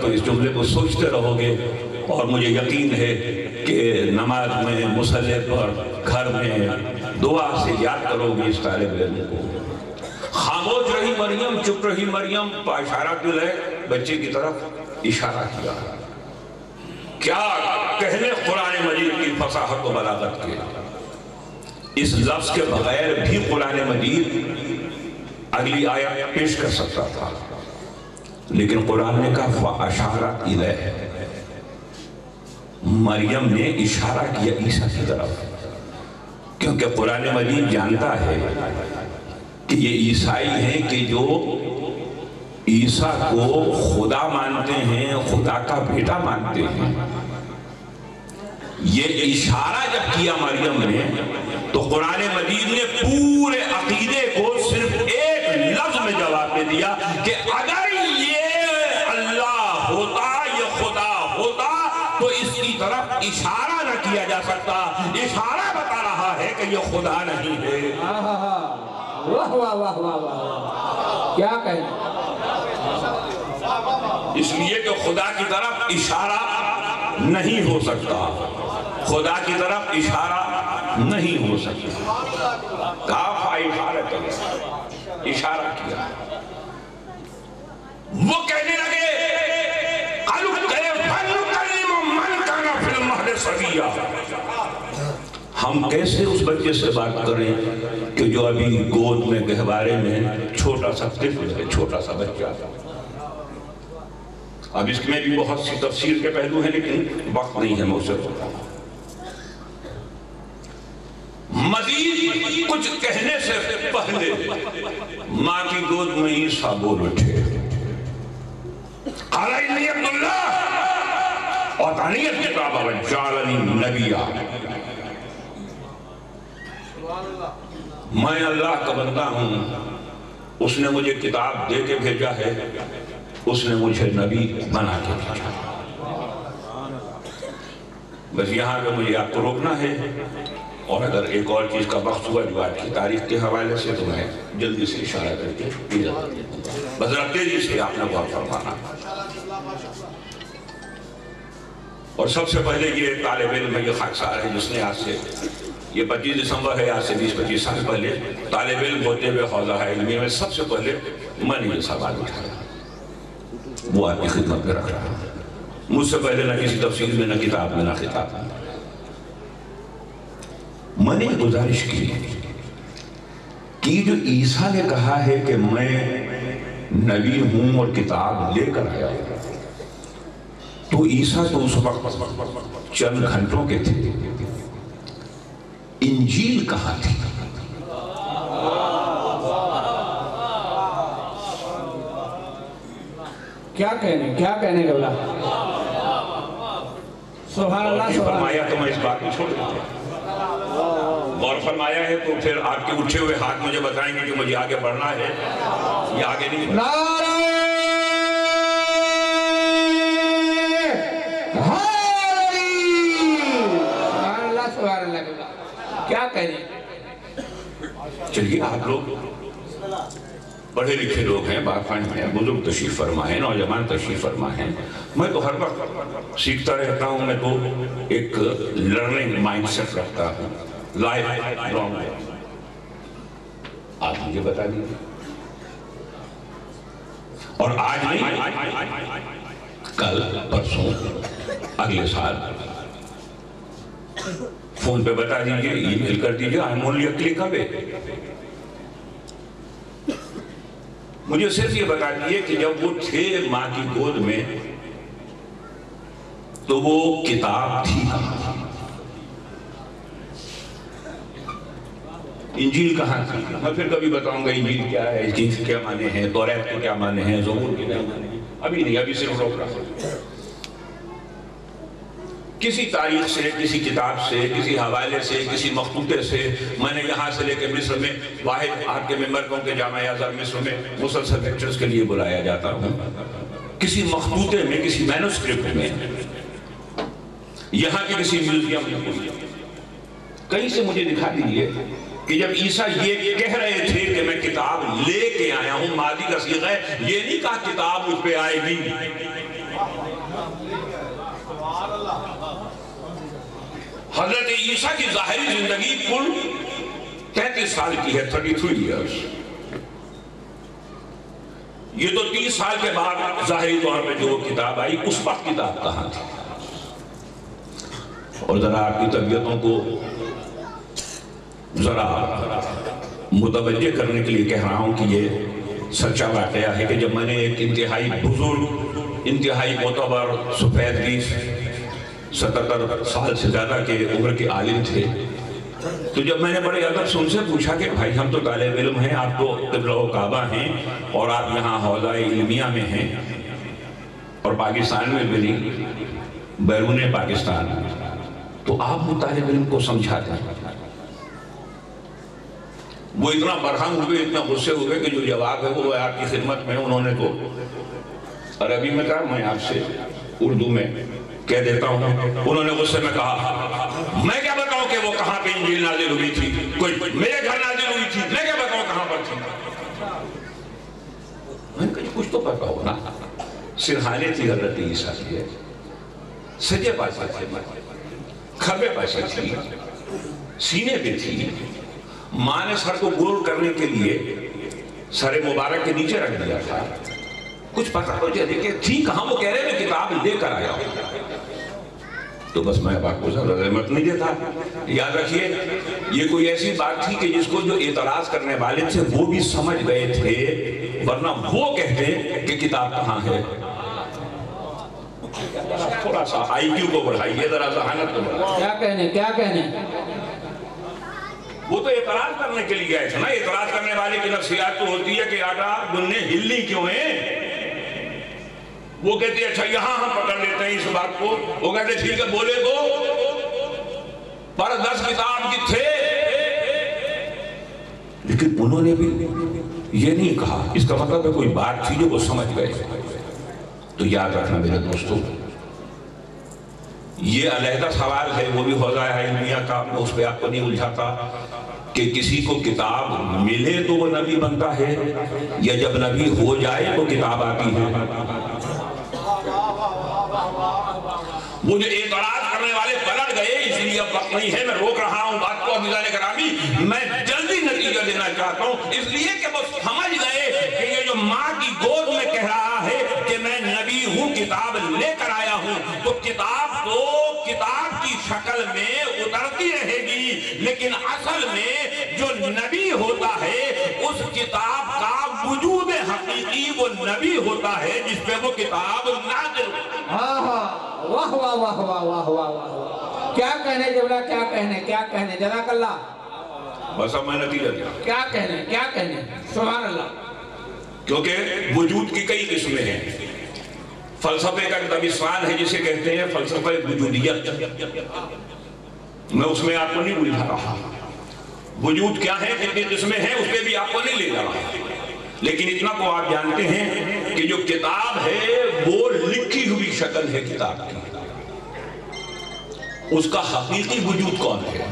اس جملے کو سوچتے رہو گے اور مجھے یقین ہے کہ نماز میں مصلی پر گھر میں دعا سے یاد کرو گے اس طالب علم کو۔ خاموش رہی مریم، چپ رہی مریم، اشارہ دل ہے بچے کی طرف اشارہ کیا۔ کیا کہنے قرآن مجید کی فصاحت و بلاغت کے، اس لفظ کے بغیر بھی قرآن مجید اگلی آیت پیش کر سکتا تھا، لیکن قرآن نے کہا فَأَشَارَتْ إِلَيْهِ، مریم نے اشارہ کیا عیسیٰ کی طرف، کیونکہ قرآن مجید جانتا ہے کہ یہ عیسائی ہیں کہ جو عیسیٰ کو خدا مانتے ہیں، خدا کا بیٹا مانتے ہیں۔ یہ اشارہ جب کیا مریم نے تو قرآن مجید نے پورے عقیدے کو صرف ایک لفظ میں جواب دے دیا کہ اگر یہ اللہ ہوتا، یہ خدا ہوتا تو اس کی طرف اشارہ نہ کیا جا سکتا۔ اشارہ بتا رہا ہے کہ یہ خدا نہیں ہے۔ واہ واہ واہ واہ واہ، کیا کہنا۔ اس لیے کہ خدا کی طرف اشارہ نہیں ہو سکتا، خدا کی طرف اشارہ نہیں ہو سکتا۔ کافا اشارہ کیا۔ وہ کہنے لگے ہم کیسے اس بچے سے بات کریں کہ جو ابھی گود میں گہوارے میں چھوٹا سا طفل ہے، چھوٹا سا بچہ۔ اب اس میں بھی بہت سی تفسیر کے پہلو ہیں لیکن وقت نہیں ہے موثر ہوتا۔ مزید کچھ کہنے سے پہلے ماں کی گود میں عیسیٰ بول اٹھے، قال انی عبداللہ اعطانی الکتاب وجعلنی نبیا، میں اللہ کا بندہ ہوں، اس نے مجھے کتاب دے کے بھیجا ہے، اس نے مجھے نبی بنا کے بھیجا۔ بس یہاں پہ مجھے آپ کو روکنا ہے، اور اگر ایک اور چیز کا وقت ہوا جو آج کی تاریخ کے حوالے سے تو میں جلدی سے اشارہ کر کے اجازت دیتا ہوں۔ بس ذرا تیزی سے آپ نے غور فرمانا۔ اور سب سے پہلے یہ طالب علم ہے، یہ خاکسار ہے جس نے آج سے، یہ 25 دسمبر ہے، آج سے 20-25 سال پہلے طالب علم ہوتے ہوئے حوزہ علمیہ میں سب سے پہلے میں نے یہ سوال اٹھایا، وہ آپ کی خدمت میں رکھ رہا ہوں۔ مجھ سے پہلے نہ کسی تفسیر میں، نہ کتاب میں، نہ خطاب میں۔ میں نے گزارش کی کہ جو عیسیٰ نے کہا ہے کہ میں نبی ہوں اور کتاب لے کر آیا ہوں، تو عیسیٰ تو اس وقت چند گھنٹوں کے تھے، انجیل کہاں تھی؟ کیا کہنے گولا، سبحان اللہ۔ فرمایا تو میں اس بات میں چھوڑ دیتا، غور فرمایا ہے تو پھر آپ کے اٹھے ہوئے ہاتھ مجھے بتائیں گے کہ مجھے آگے بڑھنا ہے یا آگے نہیں بڑھنا۔ سبحان اللہ، کیا کہنے۔ چلیے آپ لوگ پڑھے لکھے لوگ ہیں، باخبر ہیں، بزرگ تشریف فرما ہیں، نوجوان تشریف فرما ہیں، میں تو ہر وقت سیکھتا رہتا ہوں، میں تو ایک لرننگ مائنڈ سیٹ رکھتا ہوں، لائف لانگ ہے۔ آپ مجھے بتا دیجیے، اور آج نہیں، کل، پرسوں، اگلے سال فون پہ بتا دیجیے، ای میل کر دیجیے، I'm only a click away۔ مجھے صرف یہ بتا دیجیے کہ جب وہ تھے ماں کی گود میں تو وہ کتاب تھی کہاں؟ انجیل کہاں تھی؟ میں پھر کبھی بتاؤں گا انجیل کیا ہے، اس کی کیا معنی ہے، توریت کے کیا معنی ہیں، زبور کے کیا معنی ہیں، ابھی نہیں، ابھی صرف روک رہا ہوں۔ کسی تاریخ سے، کسی کتاب سے، کسی حوالے سے، کسی مخطوطے سے، میں نے یہاں سے لے کے مصر میں واحد آپ کے ممبر کو کہ جامعہ ازہر مصر میں مسلسل لیکچرز کے لیے بلایا جاتا ہوں، کسی مخطوطے میں، کسی مینوسکرپٹ میں، یہاں کے کسی میوزیم میں کہیں سے مجھے دکھا دیجئے کہ جب عیسیٰ یہ کہہ رہے تھے کہ میں کتاب لے کے آیا ہوں، ماضی کا صیغہ ہے، یہ نہیں کہا کتاب مجھ پہ آئے گی، حضرت عیسیٰ کی ظاہری زندگی کل 33 سال کی ہے، 33 ایئرز۔ یہ تو 30 سال کے بعد ظاہری طور پہ جو کتاب آئی، اس وقت کتاب کہاں تھی؟ اور ذرا آپ کی طبیعتوں کو ذرا متوجہ کرنے کے لیے کہہ رہا ہوں کہ یہ سچا واقعہ ہے کہ جب میں نے ایک انتہائی بزرگ، انتہائی معتبر، سفید 77 سال سے زیادہ کے عمر کے عالم تھے، تو جب میں نے بڑے ادب سے ان سے پوچھا کہ بھائی ہم تو طالب علم ہیں، آپ تو قبلہ و کعبہ ہیں اور آپ یہاں حوزہ علمیہ میں ہیں اور پاکستان میں بھی نہیں، بیرون پاکستان، تو آپ وہ طالب علم کو سمجھاتے ہیں۔ وہ اتنا برہم ہوئے، اتنا غصے ہوئے کہ جو جواب ہے وہ آپ کی خدمت میں، انہوں نے تو عربی میں کہا، میں آپ سے اردو میں کہہ دیتا ہوں۔ انہوں نے غصے میں کہا میں کیا بتاؤں کہ وہ کہاں پہ انجیل نازل ہوئی تھی، کوئی میرے گھر نازل ہوئی تھی، میں کیا بتاؤں کہاں پر تھی؟ میں نے کہا کچھ تو پتا ہو نا۔ سرحانے تھی حضرت عیسیٰ کی، سجے پاسے تھے، کھبے پاسے تھی، سینے پہ تھی، ماں نے سر کو گول کرنے کے لیے سر مبارک کے نیچے رکھ دیا تھا۔ کچھ پتہ تو چلے کہ تھی کہاں، وہ کہہ رہے میں کتاب لے کر آیا ہوں۔ تو بس میں آپ کو زیادہ رحمت نہیں دیتا۔ یاد رکھیے یہ کوئی ایسی بات تھی کہ جس کو جو اعتراض کرنے والے تھے وہ بھی سمجھ گئے تھے، ورنہ وہ کہتے کہ کتاب کہاں ہے۔ تھوڑا سا آئی کیو کو بڑھائیے، ذرا ذہانت کو بڑھائیے۔ کیا کہنے وہ تو اعتراض کرنے کے لیے گئے تھے نا۔ اعتراض کرنے والے کی نفسیات تو ہوتی ہے کہ آٹا گننے ہلنی کیوں ہیں؟ وہ کہتے ہیں اچھا یہاں ہم پکڑ لیتے ہیں اس بات کو، وہ کہتے ہیں ٹھیک ہے بولے تو پر 10 کتاب کی تھے، لیکن انہوں نے بھی یہ نہیں کہا۔ اس کا مطلب ہے کوئی بات تھی جو وہ سمجھ گئے۔ تو یاد رکھنا میرے دوستو، یہ علیحدہ سوال ہے، وہ بھی حوزہ علمیہ کا، میں اس پہ آپ کو نہیں الجھاتا کہ کسی کو کتاب ملے تو وہ نبی بنتا ہے یا جب نبی ہو جائے تو کتاب آتی ہے۔ وہ جو اعتراض کرنے والے پلٹ گئے، اس لیے اب وقت نہیں ہے، میں روک رہا ہوں بات کو۔ عزیزان گرامی، میں جلدی نتیجہ دینا چاہتا ہوں، اس لیے کہ وہ سمجھ گئے کہ یہ جو ماں کی گود میں کہہ رہا ہے کہ میں نبی ہوں، کتاب لے کر آیا ہوں، تو کتاب تو کتاب کی شکل میں اترتی رہے گی، لیکن اصل میں جو نبی ہوتا ہے اس کتاب کا وجود حقیقی وہ نبی ہوتا ہے جس پہ وہ کتاب نازل ہوتی ہے۔ واہ واہ واہ واہ واہ واہ واہ، کیا کہنے جبرا، کیا کہنے جزاک اللہ۔ بس اب میں نتیجہ دیا، کیا کہنے سبحان اللہ۔ کیونکہ وجود کی کئی قسمیں ہیں۔ فلسفے کا کتابی سوال ہے جسے کہتے ہیں فلسفہ وجودیت، میں اس میں آپ کو نہیں بلجھا رہا۔ وجود کیا ہے، کتنی قسمیں ہیں، اس پہ بھی آپ کو نہیں لے جا رہا، لیکن اتنا تو آپ جانتے ہیں کہ جو کتاب ہے وہ لکھی ہوئی شکل ہے کتاب کی، اس کا حقیقی وجود کون ہے؟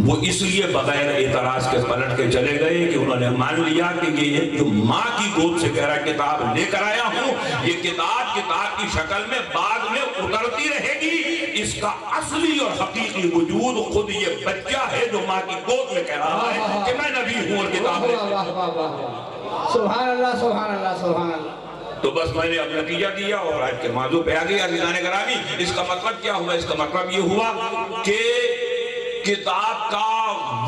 وہ اس لیے بغیر اعتراض کے پلٹ کے چلے گئے کہ انہوں نے مان لیا کہ یہ جو ماں کی گود سے کہہ رہا کتاب لے کر آیا ہوں، یہ کتاب کی شکل میں بعد میں اترتی رہے گی، اس کا اصلی اور حقیقی وجود خود یہ بچہ ہے جو ماں کی گود میں کہہ رہا ہے کہ میں نبی ہوں اور کتاب لے کر آیا۔ سبحان اللہ سبحان اللہ سبحان اللہ۔ تو بس میں نے اب نتیجہ دیا اور آج کے موضوع پہ آگے عزیزان گرامی، اس کا مطلب کیا ہوا؟ اس کا مطلب یہ ہوا کہ کتاب کا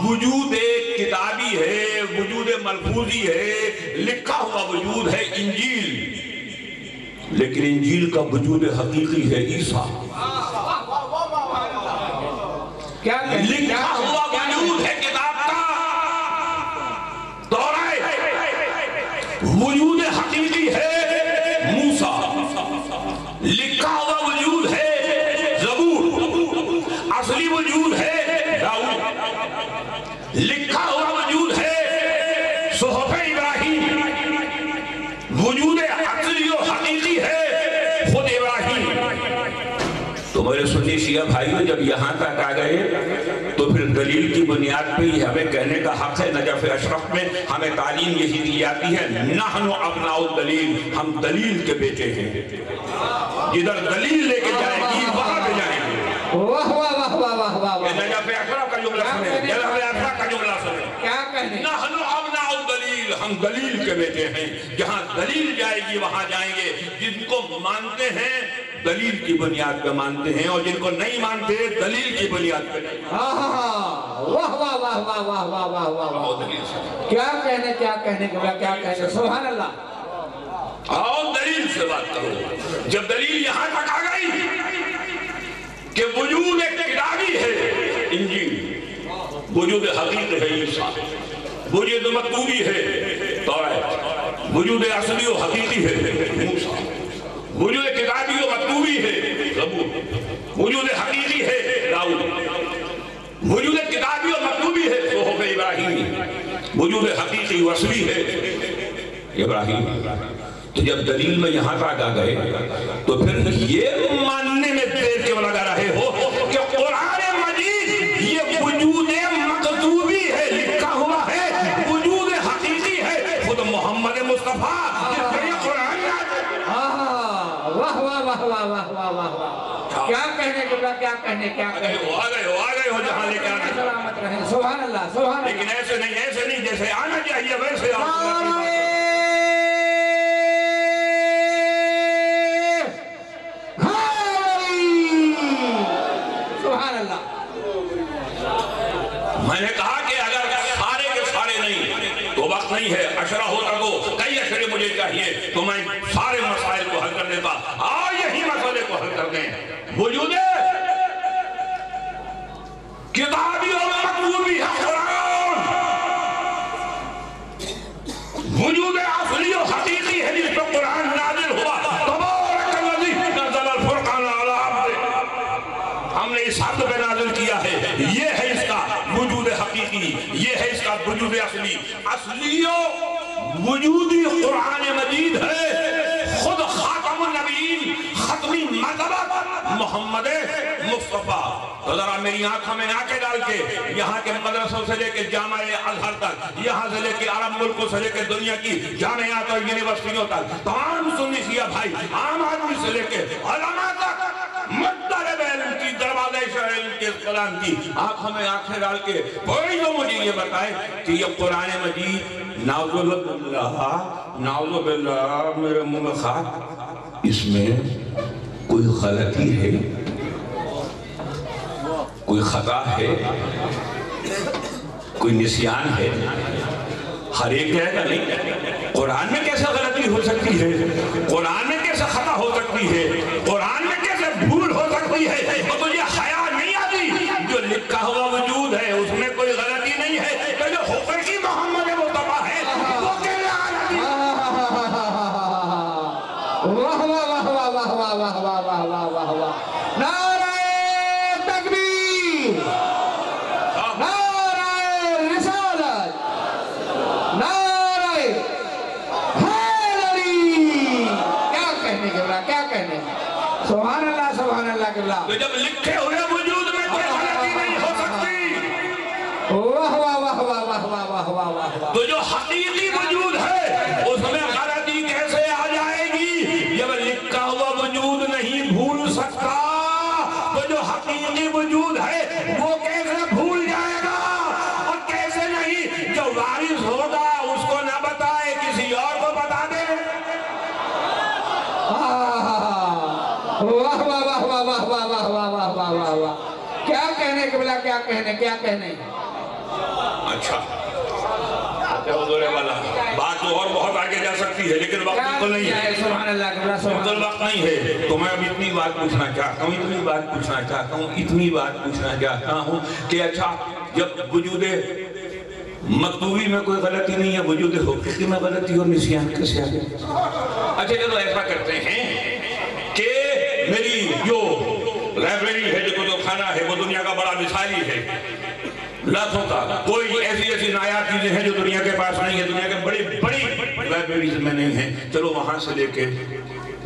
وجود ایک کتابی ہے، وجود ملفوظی ہے، لکھا ہوا وجود ہے انجیل، لیکن انجیل کا وجود حقیقی ہے عیسیٰ۔ لکھا ہوا وجود ہے کتاب کا توراہ، وجود حقیقی ہے موسیٰ، لکھا ہوا وجود ہے زبور، اصلی وجود ہے داؤد، لکھا ہوا وجود ہے صحف ابراہیم، وجود اصلی و حقیقی ہے خود ابراہیم۔ تو میرے سنی شیعہ بھائیوں جب یہاں تک آ گئے تو پھر دلیل کی بنیاد پہ ہی ہمیں کہنے کا حق ہے. نجف اشرف میں ہمیں تعلیم یہی دی جاتی ہے نحن ابناء الدلیل, ہم دلیل کے بیٹے ہیں. جدھر دلیل لے کے جائے گی وہاں پہ جائیں گے. واہ واہ واہ واہ واہ واہ واہ. نجف اشرف کا جملہ سنیں, نجف اشرف کا جملہ سنیں. کیا کہنے؟ نحن ابناء الدلیل, ہم دلیل کے بیٹے ہیں. جہاں دلیل جائے گی وہاں جائیں گے. جن کو مانتے ہیں دلیل کی بنیاد پہ مانتے ہیں, اور جن کو نہیں مانتے دلیل کی بنیاد پہ نہیں. واہ واہ واہ واہ واہ واہ واہ واہ. کیا کہنے کیا کہنے کیا کہنے. سبحان اللہ. آؤ دلیل سے بات کرو. جب دلیل یہاں تک آ گئی کہ وجود ایک کتابی ہے انجیل, وجود حقیقی ہے عیسیٰ, وجود مکتوبی ہے توراۃ, وجود اصلی و حقیقی ہے موسیٰ, وجود کتابی و مکتوبی ہے زبور, وجود حقیقی ہے داؤد, وجود کتابی و مکتوبی ہے صحف ابراہیمی, وجود حقیقی و اصلی ہے ابراہیم. تو جب دلیل میں یہاں تک آ گئے تو پھر یہ ماننے میں دیر کیوں لگا رہے ہو کہ قرآن مجید یہ وجود مکتوبی ہے, لکھا ہوا ہے, وجود حقیقی ہے خود محمد مصطفیٰ جس پر یہ قرآن. واہ واہ واہ واہ واہ واہ واہ. کیا کہنے کیا کہنے کیا کہنے. آ گئے ہو جہاں لے کے آنا. سلامت رہے. سبحان اللہ سبحان اللہ. لیکن ایسے نہیں جیسے آنا چاہیے ویسے آنا. میں نے کہا کہ اگر سارے کے سارے نہیں تو وقت نہیں ہے, اشرا ہوتا تو کئی اشرے مجھے چاہیے تو میں سارے مسائل کو حل کر دیتا. یہی مسئلے کو حل کر دیں. وجود کتابی اور مکتوبی ہے قرآن, وجود اصلی و حقیقی ہے جس پر قرآن نازل ہوا. تبارک الذی نزل الفرقان علی عبدہ, ہم نے اس حد پہ نازل کیا ہے. یہ ہے اس کا وجود حقیقی, یہ ہے اس کا وجود اصلی. اصلی و وجودی قرآن مجید ہے. خود خاتم النبیین, ختمی مرتبہ محمد مصطفیٰ. تو ذرا میری آنکھوں میں آنکھیں ڈال کے یہاں کے مدرسوں سے لے کے جامعہ ازہر تک, یہاں سے لے کے عرب ملکوں سے لے کے دنیا کی جامعات اور یونیورسٹیوں تک, تمام سنی شیعہ بھائی, عام آدمی سے لے کے علماء تک, مطلب علم کی, دروازہ علم کے کلام کی, آنکھوں میں آنکھیں ڈال کے کوئی تو مجھے یہ بتائے کہ یہ قرآن مجید نعوذ باللہ میرے منہ میں خاک, اس میں کوئی غلطی ہے, کوئی خطا ہے, کوئی نسیان ہے؟ ہر ایک کہے گا نہیں. قرآن میں کیسے غلطی ہو سکتی ہے, قرآن میں کیسے خطا ہو سکتی ہے, قرآن میں کیسے بھول ہو سکتی ہے, اور تجھے حیا نہیں آتی. جو لکھا ہوا وجود ہے اس میں کوئی غلطی نہیں ہے, تو جو حقیقی محمد مصطفیٰ ہے وہ کیسے غلطی. واہ واہ واہ واہ واہ واہ واہ واہ واہ واہ واہ. نعرہ تکبیر, نعرہ رسالت, نعرہ حیدری. کیا کہنے کے بلا, کیا کہنے. سبحان اللہ سبحان اللہ کے بلا. تو جب لکھے ہوئے وجود میں کوئی غلطی نہیں ہو سکتی, واہ واہ واہ واہ واہ واہ واہ واہ واہ. تو جو حقیقی وجود ہے اس میں غلطی کیسے آ جائے گی؟ جب لکھا ہوا وجود نہیں بھول سکتا تو جو حقیقی وجود ہے وہ کیسے بھول جائے گا, اور کیسے نہیں جو وارث ہوگا اس کو نہ بتائے کسی اور کو بتا دے. واہ واہ واہ واہ واہ واہ واہ واہ واہ واہ واہ واہ. کیا کہنے کے بلا, کیا کہنے کیا کہنے. اچھا حضور والا بات تو اور بہت آگے جا سکتی ہے لیکن وقت تو نہیں ہے. سبحان اللہ کے بلا, سبحان اللہ. وقت نہیں ہے تو میں اب اتنی بات پوچھنا چاہتا ہوں, اتنی بات پوچھنا چاہتا ہوں کہ اچھا جب وجود مکتوبی میں کوئی غلطی نہیں ہے, وجود حقیقی میں غلطی اور نسیان کیسے آ گیا؟ اچھا چلو ایسا کرتے ہیں کہ میری جو لائبریری ہے, جو کتب خانہ ہے, وہ دنیا کا بڑا مثالی ہے, لاکھوں کا. کوئی ایسی نایاب چیزیں ہیں جو دنیا کے پاس نہیں ہے, دنیا کے بڑی لائبریریز میں نہیں ہیں. چلو وہاں سے لے کے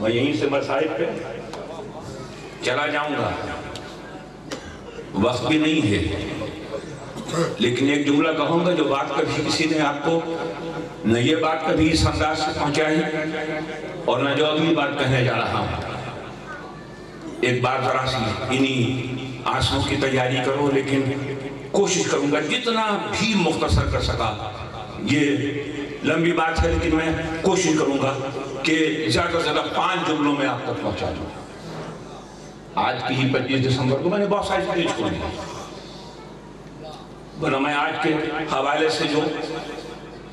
میں یہیں سے مصائب پہ چلا جاؤں گا، وقت بھی نہیں ہے، لیکن ایک جملہ کہوں گا جو بات کبھی کسی نے آپ کو نہ یہ بات کبھی اس انداز سے پہنچائی اور نہ جو اگلی بات کہنے جا رہا ہوں۔ ایک بار ذرا سی انہی آنسوں کی تیاری کرو، لیکن کوشش کروں گا جتنا بھی مختصر کر سکا۔ یہ لمبی بات ہے لیکن میں کوشش کروں گا کہ زیادہ سے زیادہ 5 جملوں میں آپ تک پہنچا دوں۔ آج کی ہی 25 دسمبر کو میں نے بہت ساری چیز چھوڑ دی، ورنہ میں آج کے حوالے سے جو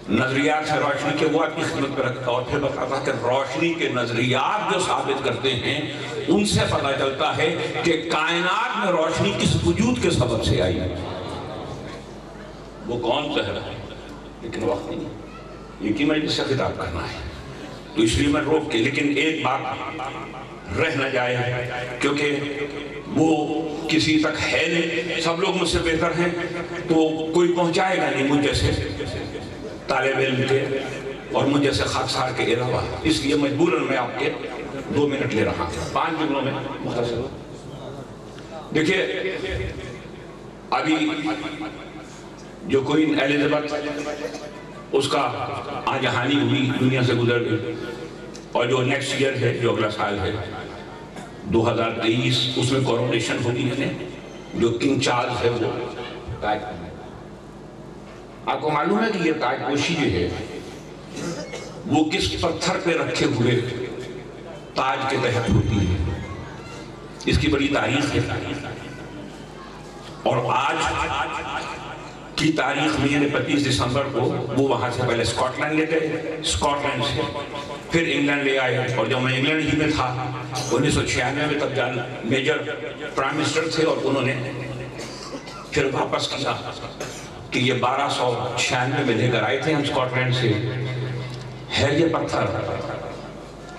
نظریات ہے روشنی کے وہ آپ کی خدمت پر رکھتا اور پھر بتاتا کہ روشنی کے نظریات جو ثابت کرتے ہیں ان سے پتہ چلتا ہے کہ کائنات میں روشنی کس وجود کے سبب سے آئی ہے۔ وہ کون سا ہے لیکن وقت نہیں، ایک ہی مجلس سے خطاب کرنا ہے، تو اس لیے میں روک کے، لیکن ایک بات رہ نہ جائے کیونکہ وہ کسی تک ہے نہیں، سب لوگ مجھ سے بہتر ہیں تو کوئی پہنچائے گا نہیں مجھ جیسے طالب علم کے اور مجھ جیسے خاکسار کے علاوہ، اس لیے مجبوراً میں آپ کے 2 منٹ لے رہا ہوں 5 جملوں میں مختصر۔ دیکھیے ابھی جو کوئین ایلزابتھ اس کا آجہانی ہوئی، دنیا سے گزر گئی، اور جو نیکسٹ ایئر ہے، جو اگلا سال ہے 2023، اس میں کورونیشن ہوگی ہے، جو کنگ چارلز ہے وہ تاج۔ آپ کو معلوم ہے کہ یہ تاج پوشی جو ہے وہ کس پتھر پہ رکھے ہوئے تاج کے تحت ہوتی ہے؟ اس کی بڑی تاریخ ہے، اور آج کی تاریخ میں یعنی 25 دسمبر کو وہ وہاں سے پہلے اسکاٹ لینڈ لے گئے، اسکاٹ لینڈ سے پھر انگلینڈ لے آئے، اور جب میں انگلینڈ ہی میں تھا 1996 میں، تب جان میجر پرائم منسٹر تھے، اور انہوں نے پھر واپس کیا کہ یہ 1296 میں لے کر آئے تھے ہم اسکاٹ لینڈ سے، ہے یہ پتھر،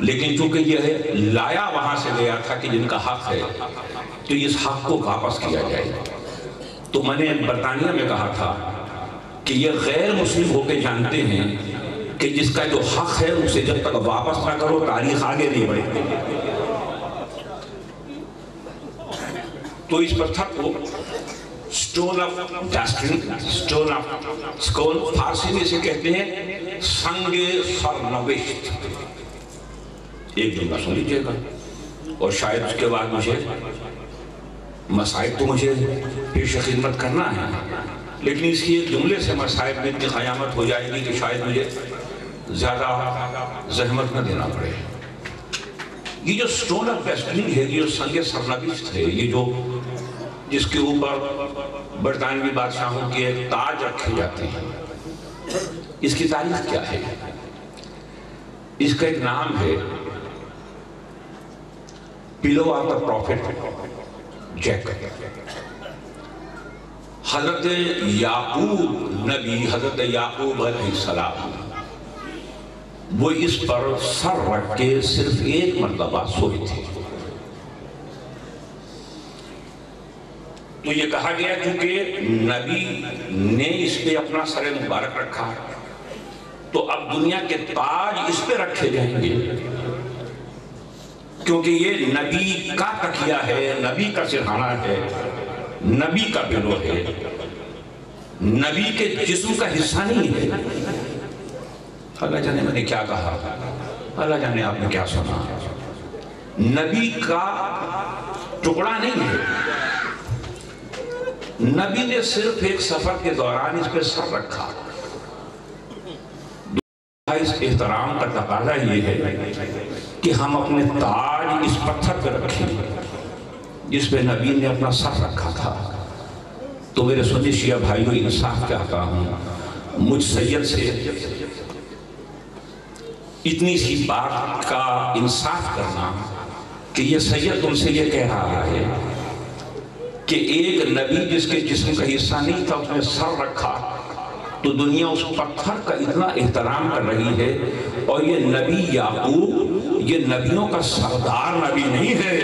لیکن چونکہ یہ لایا وہاں سے گیا تھا کہ جن کا حق ہے تو اس حق کو واپس کیا جائے۔ تو میں نے برطانیہ میں کہا تھا کہ یہ غیر مسلم ہو کے جانتے ہیں کہ جس کا جو حق ہے اسے جب تک واپس نہ کرو تاریخ آگے نہیں بڑھے۔ تو اس پتھر کو stone of destiny, stone of Farsi میں اسے کہتے ہیں سنگ سرنوشت۔ ایک جملہ سن لیجئے گا اور شاید اس کے بعد مجھے مصائب تو مجھے پیش خدمت کرنا ہے، لیکن اس کی ایک جملے سے مصائب میں اتنی قیامت ہو جائے گی کہ شاید مجھے زیادہ زحمت نہ دینا پڑے۔ یہ جو سٹون آف ڈیسٹنی ہے، یہ جو سنگ سرنوشت ہے، یہ جو جس کے اوپر برطانوی بادشاہوں کے تاج رکھے جاتے ہیں، اس کی تاریخ کیا ہے؟ اس کا ایک نام ہے پلو آف دا پروفیٹ جیک۔ حضرت یعقوب نبی، حضرت یعقوب علیہ السلام، وہ اس پر سر رکھ کے صرف ایک مرتبہ سوئے تھے۔ تو یہ کہا گیا کیونکہ نبی نے اس پہ اپنا سر مبارک رکھا تو اب دنیا کے تاج اس پہ رکھے جائیں گے، کیونکہ یہ نبی کا تکیہ ہے، نبی کا سرہانہ ہے، نبی کا پلو ہے، نبی کے جسم کا حصہ نہیں ہے۔ اللہ جانے میں نے کیا کہا، اللہ جانے آپ نے کیا سنا، نبی کا ٹکڑا نہیں ہے، نبی نے صرف ایک سفر کے دوران اس پہ سر رکھا۔ اس احترام کا تقاضا یہ ہے کہ ہم اپنے تاج اس پتھر پہ رکھیں جس پہ نبی نے اپنا سر رکھا تھا۔ تو میرے سنی شیعہ بھائیوں، انصاف کہتا ہوں، مجھ سید سے اتنی سی بات کا انصاف کرنا کہ یہ سید تم سے یہ کہہ رہا ہے کہ ایک نبی جس کے جسم کا حصہ نہیں تھا اس نے سر رکھا، تو دنیا اس پتھر کا اتنا احترام کر رہی ہے، اور یہ نبی یعقوب یہ نبیوں کا سردار نبی نہیں ہے،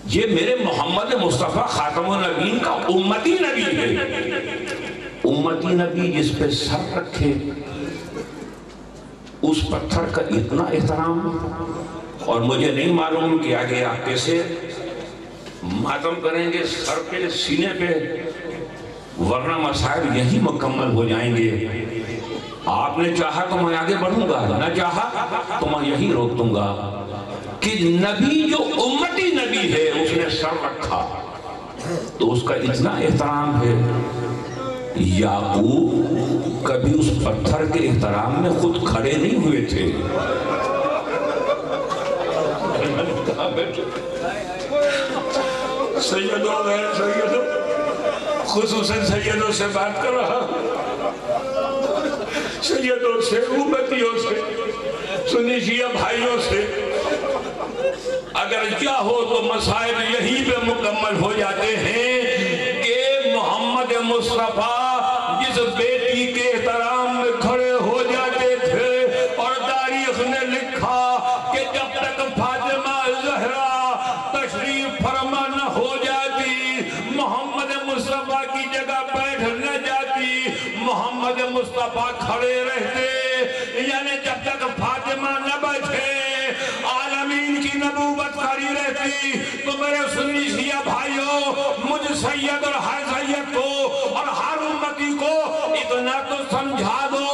یہ میرے محمد مصطفیٰ خاتم النبیین کا امتی نبی ہے۔ امتی نبی جس پہ سر رکھے اس پتھر کا اتنا احترام، اور مجھے نہیں معلوم کہ آگے آپ کیسے ماتم کریں گے سر پہ سینے پہ، ورنہ مسائل یہی مکمل ہو جائیں گے۔ آپ نے چاہا تو میں آگے بڑھوں گا، نہ چاہا تو میں یہی روک دوں گا کہ نبی جو امتی نبی ہے اس نے سر رکھا تو اس کا اتنا احترام ہے۔ یعقوب کبھی اس پتھر کے احترام میں خود کھڑے نہیں ہوئے تھے۔ سیدوں غیر سیدوں، خصوصاً سیدوں سے بات کر رہا، سیدوں سے، امتیوں سے، سنی شیعہ بھائیوں سے، اگر چاہو تو مسائل یہی پہ مکمل ہو جاتے ہیں کہ محمد مصطفیٰ جس بیٹی کے احترام میں کھڑے ہو جاتے تھے، اور تاریخ نے لکھا کہ جب تک فاطمہ زہرا تشریف فرما نہ ہو جاتی، محمد مصطفیٰ کی جگہ بیٹھ نہ جاتی، محمد مصطفیٰ کھڑے رہتے، یعنی جب تک فاطمہ نہ بیٹھے عالمین کی نبوت کھڑی رہتی۔ تو میرے سنی شیعہ بھائیوں، مجھ سید اور ہر سید کو اور ہر امتی کو اتنا تو سمجھا دو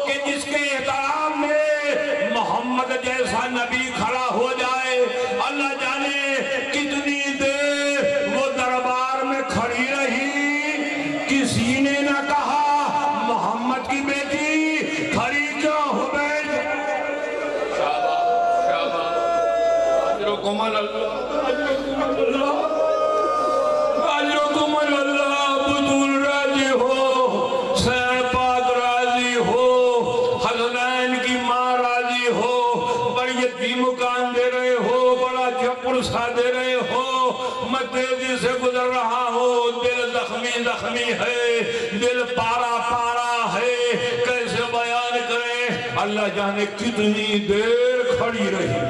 کہ جس کے احترام میں محمد جیسا نبی کھڑا ہو جائے، اللہ جانے کتنی دیر وہ دربار میں کھڑی رہی، کسی نے نہ کہا محمد کی بیٹی کھڑی کیوں ہو بیٹھ۔ اجرکم اللہ بطول راضی ہو، سین پاک راضی ہو، حسنین کی ماں راضی ہو، بڑی یتیم مکان دے رہے ہو، بڑا چپڑ سا دے رہے ہو، میں تیزی سے گزر رہا ہوں، دل زخمی زخمی ہے، دل پارا پارا ہے، کیسے بیان کریں؟ اللہ جانے کتنی دیر کھڑی رہی،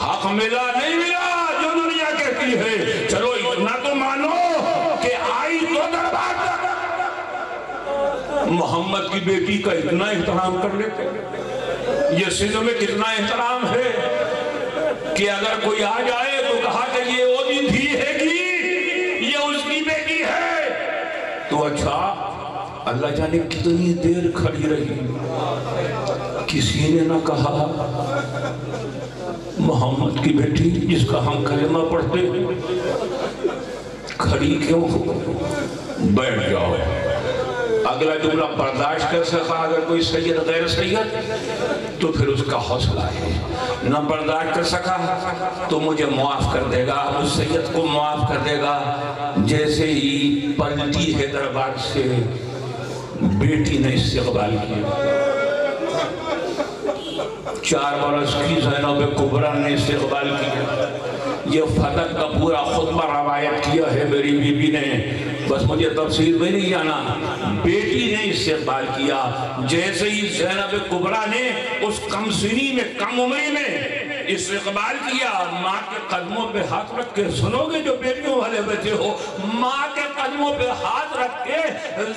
حق ملا نہیں ملا جو دنیا کہتی ہے، چلو اتنا تو مانو کہ آئی تو دربار تک، محمد کی بیٹی کا اتنا احترام کر لیتے۔ یہ سندھ میں کتنا احترام ہے کہ اگر کوئی آ جائے تو کہا کہ یہ وہ دھی ہے گی، یہ اس کی بیٹی ہے، تو اچھا اللہ جانے کتنی دیر کھڑی رہی، کسی نے نہ کہا محمد کی بیٹی جس کا ہم کلمہ پڑھتے کھڑی کیوں ہو، بیٹھ جاؤ۔ اگلا جملہ برداشت کر سکا اگر کوئی سید غیر سید تو پھر اس کا حوصلہ ہے، نہ برداشت کر سکا تو مجھے معاف کر دے گا، اس سید کو معاف کر دے گا۔ جیسے ہی پلٹی ہے دربار سے، بیٹی نے استقبال کیا، 4 برس کی زینب کبریٰ نے استقبال کیا۔ یہ فتح کا پورا خطبہ روایت کیا ہے میری بی بی نے، بس مجھے تفصیل میں نہیں جانا، بیٹی نے استقبال کیا۔ جیسے ہی زینب کبریٰ نے اس کم سنی میں، کم عمری میں استقبال کیا، ماں کے قدموں پہ ہاتھ رکھ کے، سنو گے جو بیٹیوں والے بچے ہو، ماں کے قدموں پہ ہاتھ رکھ کے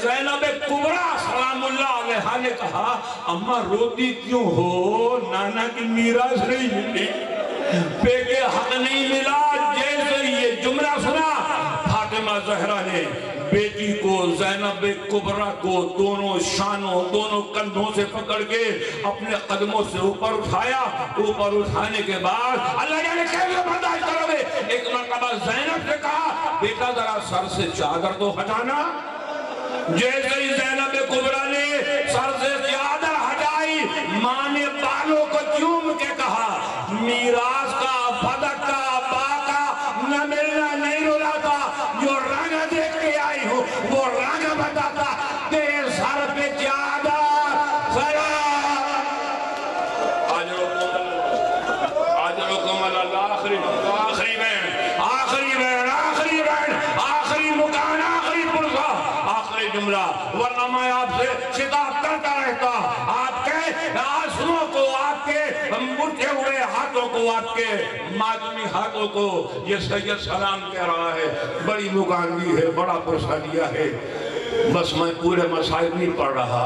زینب کبریٰ سلام اللہ علیہا نے کہا اماں روتی کیوں ہو، نانا کی میراث نہیں ملی، بیٹے حق نہیں ملا۔ جیسے یہ جملہ سنا، فاطمہ زہرا نے بیٹی کو، زینب کبریٰ کو دونوں شانوں، دونوں کندھوں سے پکڑ کے اپنے قدموں سے اوپر اٹھایا۔ اوپر اٹھانے کے بعد اللہ جانے کیسے برداشت کرو گے، ایک مرتبہ زینب سے کہا بیٹا ذرا سر سے چادر تو ہٹانا۔ جیسے ہی زینب کبریٰ نے سر سے چادر ہٹائی، ماں نے بالوں کو چوم کے کہا میراث کا، فدق کا، باقا نہ ملنا نہیں رلاتا، جو رنگ دیکھ کے آئی ہوں وہ رنگ بتاتا، تیرے سر پہ چادر اجرکم اللہ۔ آخری بین، آخری بین، آخری بین، آخری مکان، آخری پرسہ، آخری جملہ، ورنہ میں آپ سے خطاب کرتا رہتا، آپ کے آنسوؤں کو، آپ کے مٹھے ہوئے ہاتھوں کو، آپ کے ماتمی ہاتھوں کو یہ سید سلام کہہ رہا ہے۔ بڑی مکاندی ہے، بڑا پرسہ دیا ہے، بس میں پورے مسائل نہیں پڑھ رہا،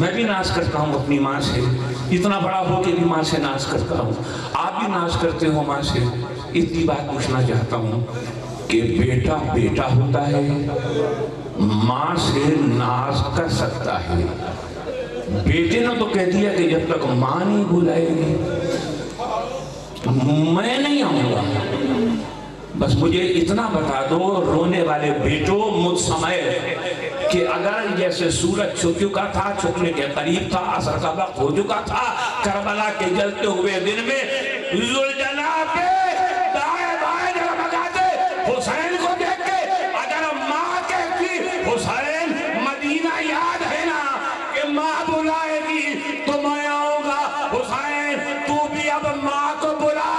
میں بھی ناز کرتا ہوں اپنی ماں سے، اتنا بڑا ہو کے بھی ماں سے ناز کرتا ہوں، آپ بھی ناز کرتے ہو ماں سے۔ اتنی بات پوچھنا چاہتا ہوں کہ بیٹا بیٹا ہوتا ہے، ماں سے ناز کر سکتا ہے، بیٹے نے تو کہہ دیا کہ جب تک ماں نہیں بلائے گی میں نہیں آؤں گا۔ بس مجھے اتنا بتا دو رونے والے بیٹوں مجھ سمیت کہ اگر جیسے سورج چھپ چکا تھا، چھپنے کے قریب تھا، عصر کا وقت ہو چکا تھا، کربلا کے جلتے ہوئے دن میں ذوالجناح کے دائیں بائیں جگمگاتے حسین کو دیکھ کے اگر ماں کہتی حسین مدینہ یاد ہے نا کہ ماں بلائے گی تو میں آؤں گا، حسین تو بھی اب ماں کو بلا،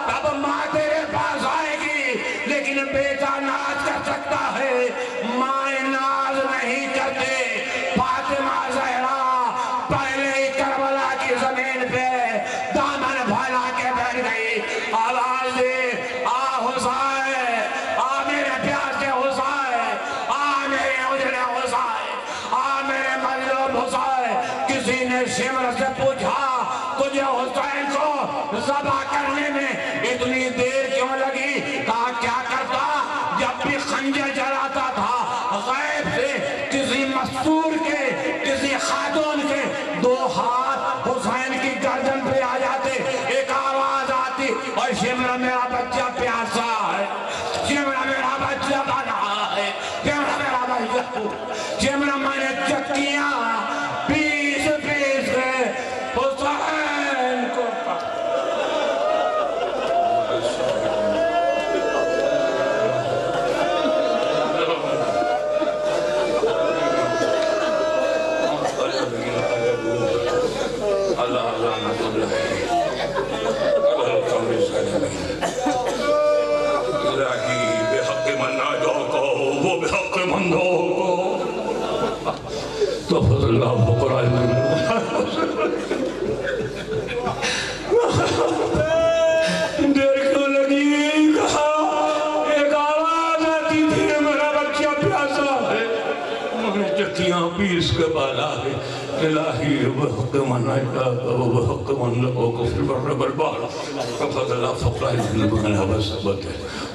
تب ماں تیرے پاس آئے گی۔ لیکن بیٹا ناز کر سکتا ہے، ماں ناز نہیں کرتے۔ فاطمہ زہرا پہلے ہی کربلا کی زمین پہ دامن بھالا کے بیٹھ گئی، آواز دے آ حسین، آ میرے پیاسے حسین، آ میرے اجڑے حسین، آ میرے مظلوم حسین۔ کسی نے شمر سے پوچھا تجھے حسین کو ذبح کرنے میں اتنی دیر کیوں لگی؟ کہا کیا کرتا، جب بھی خنجر جلاتا تھا غیب سے کسی مستور کے کسی خاتون کے دو ہاتھ حسین کی گردن پہ آ جاتے، ایک آواز آتی اور شمر میرا بچہ پیاسا ہے، شمر میرا بچہ بنا ہے، شمر میرا بچہ، شمر میں نے چکیاں پیس پیس کے حسین کو الہی بحق من ناجو کو وہ بحق من دو کو تو فضل اللہ فقرائے من دیر کیوں لگی؟ کہا ایک آواز آتی تھی میرا بچہ پیاسا ہے، میں نے چکیاں پیس کے بالا ہے۔ الہی بحق من ناجو کو بحق من دو کو فی البر والبحر فضل اللہ فقرائے من المغنى والثبت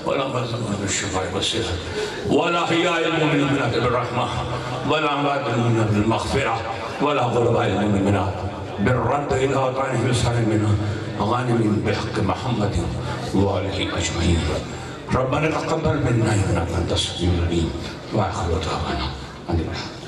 ولا مزمن بالشفاء والصحة ولا حياء المؤمنات بالرحمة ولا عباد المؤمنات بالمغفرة ولا غرباء المؤمنات بالرد إلى وطنهم السالمين غانمين بحق محمد وآله أجمعين. ربنا تقبل منا إنك أنت السميع العليم وآخر دعوانا الحمد لله.